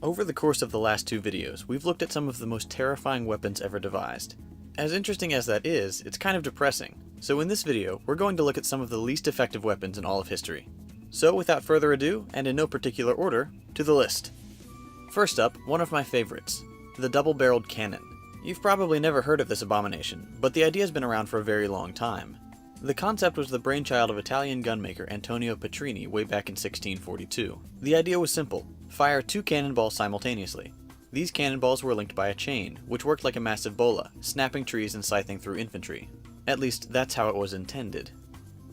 Over the course of the last two videos, we've looked at some of the most terrifying weapons ever devised. As interesting as that is, it's kind of depressing. So in this video, we're going to look at some of the least effective weapons in all of history. So without further ado, and in no particular order, to the list. First up, one of my favorites, the double-barreled cannon. You've probably never heard of this abomination, but the idea's been around for a very long time. The concept was the brainchild of Italian gunmaker Antonio Petrini way back in 1642. The idea was simple: fire two cannonballs simultaneously. These cannonballs were linked by a chain, which worked like a massive bola, snapping trees and scything through infantry. At least, that's how it was intended.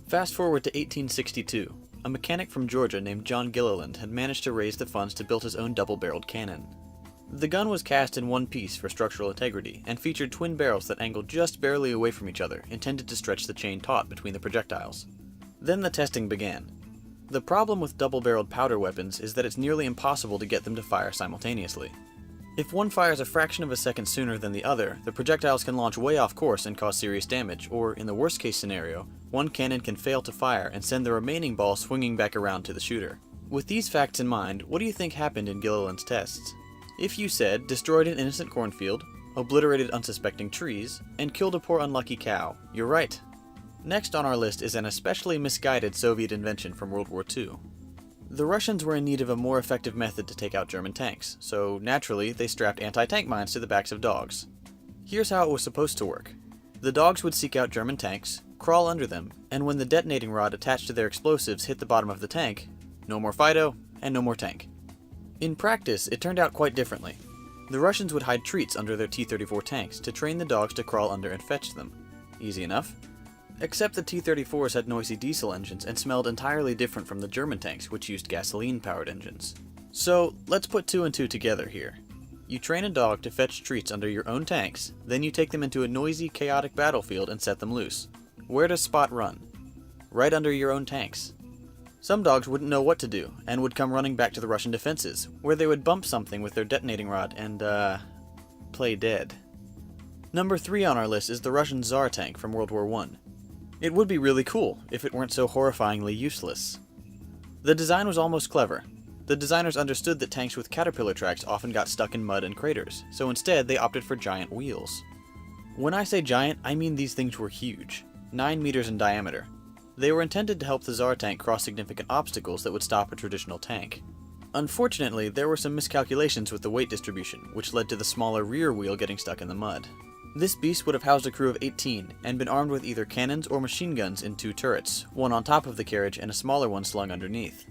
Fast forward to 1862. A mechanic from Georgia named John Gilliland had managed to raise the funds to build his own double-barreled cannon. The gun was cast in one piece for structural integrity, and featured twin barrels that angled just barely away from each other, intended to stretch the chain taut between the projectiles. Then the testing began. The problem with double-barreled powder weapons is that it's nearly impossible to get them to fire simultaneously. If one fires a fraction of a second sooner than the other, the projectiles can launch way off course and cause serious damage, or in the worst case scenario, one cannon can fail to fire and send the remaining ball swinging back around to the shooter. With these facts in mind, what do you think happened in Gilliland's tests? If you said destroyed an innocent cornfield, obliterated unsuspecting trees, and killed a poor unlucky cow, you're right. Next on our list is an especially misguided Soviet invention from World War II. The Russians were in need of a more effective method to take out German tanks, so naturally they strapped anti-tank mines to the backs of dogs. Here's how it was supposed to work. The dogs would seek out German tanks, crawl under them, and when the detonating rod attached to their explosives hit the bottom of the tank, no more Fido, and no more tank. In practice, it turned out quite differently. The Russians would hide treats under their T-34 tanks to train the dogs to crawl under and fetch them. Easy enough. Except the T-34s had noisy diesel engines and smelled entirely different from the German tanks, which used gasoline-powered engines. So, let's put two and two together here. You train a dog to fetch treats under your own tanks, then you take them into a noisy, chaotic battlefield and set them loose. Where does Spot run? Right under your own tanks. Some dogs wouldn't know what to do, and would come running back to the Russian defenses, where they would bump something with their detonating rod and, play dead. Number 3 on our list is the Russian Tsar tank from World War I. It would be really cool if it weren't so horrifyingly useless. The design was almost clever. The designers understood that tanks with caterpillar tracks often got stuck in mud and craters, so instead they opted for giant wheels. When I say giant, I mean these things were huge, 9 meters in diameter. They were intended to help the Tsar tank cross significant obstacles that would stop a traditional tank. Unfortunately, there were some miscalculations with the weight distribution, which led to the smaller rear wheel getting stuck in the mud. This beast would have housed a crew of 18, and been armed with either cannons or machine guns in 2 turrets, one on top of the carriage and a smaller one slung underneath.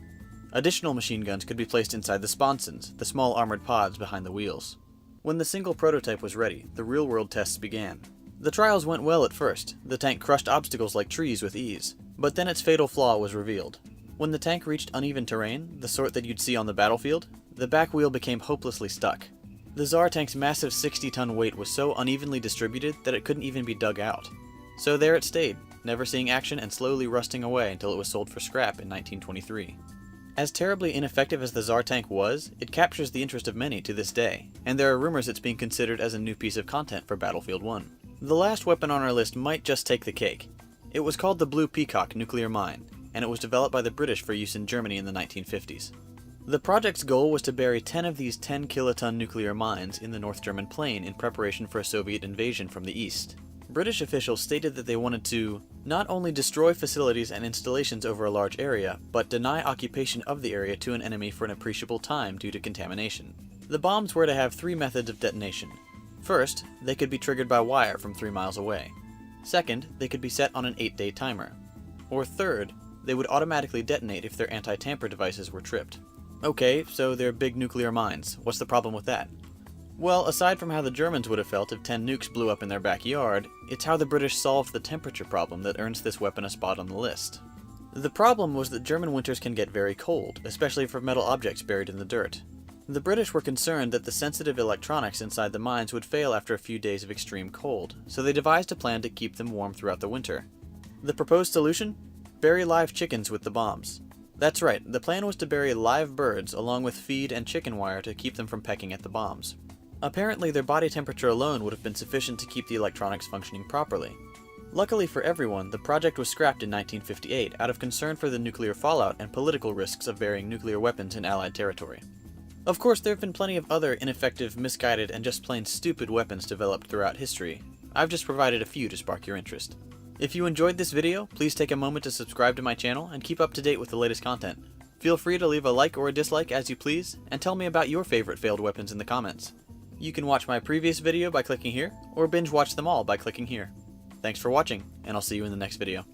Additional machine guns could be placed inside the sponsons, the small armored pods behind the wheels. When the single prototype was ready, the real-world tests began. The trials went well at first. The tank crushed obstacles like trees with ease. But then its fatal flaw was revealed. When the tank reached uneven terrain, the sort that you'd see on the battlefield, the back wheel became hopelessly stuck. The Tsar tank's massive 60-ton weight was so unevenly distributed that it couldn't even be dug out. So there it stayed, never seeing action and slowly rusting away until it was sold for scrap in 1923. As terribly ineffective as the Tsar tank was, it captures the interest of many to this day, and there are rumors it's being considered as a new piece of content for Battlefield 1. The last weapon on our list might just take the cake. It was called the Blue Peacock nuclear mine, and it was developed by the British for use in Germany in the 1950s. The project's goal was to bury 10 of these 10-kiloton nuclear mines in the North German plain in preparation for a Soviet invasion from the east. British officials stated that they wanted to not only destroy facilities and installations over a large area, but deny occupation of the area to an enemy for an appreciable time due to contamination. The bombs were to have 3 methods of detonation. First, they could be triggered by wire from 3 miles away. Second, they could be set on an 8-day timer. Or third, they would automatically detonate if their anti-tamper devices were tripped. Okay, so they're big nuclear mines. What's the problem with that? Well, aside from how the Germans would have felt if 10 nukes blew up in their backyard, it's how the British solved the temperature problem that earns this weapon a spot on the list. The problem was that German winters can get very cold, especially for metal objects buried in the dirt. The British were concerned that the sensitive electronics inside the mines would fail after a few days of extreme cold, so they devised a plan to keep them warm throughout the winter. The proposed solution? Bury live chickens with the bombs. That's right, the plan was to bury live birds along with feed and chicken wire to keep them from pecking at the bombs. Apparently their body temperature alone would have been sufficient to keep the electronics functioning properly. Luckily for everyone, the project was scrapped in 1958 out of concern for the nuclear fallout and political risks of burying nuclear weapons in Allied territory. Of course, there have been plenty of other ineffective, misguided, and just plain stupid weapons developed throughout history. I've just provided a few to spark your interest. If you enjoyed this video, please take a moment to subscribe to my channel and keep up to date with the latest content. Feel free to leave a like or a dislike as you please, and tell me about your favorite failed weapons in the comments. You can watch my previous video by clicking here, or binge watch them all by clicking here. Thanks for watching, and I'll see you in the next video.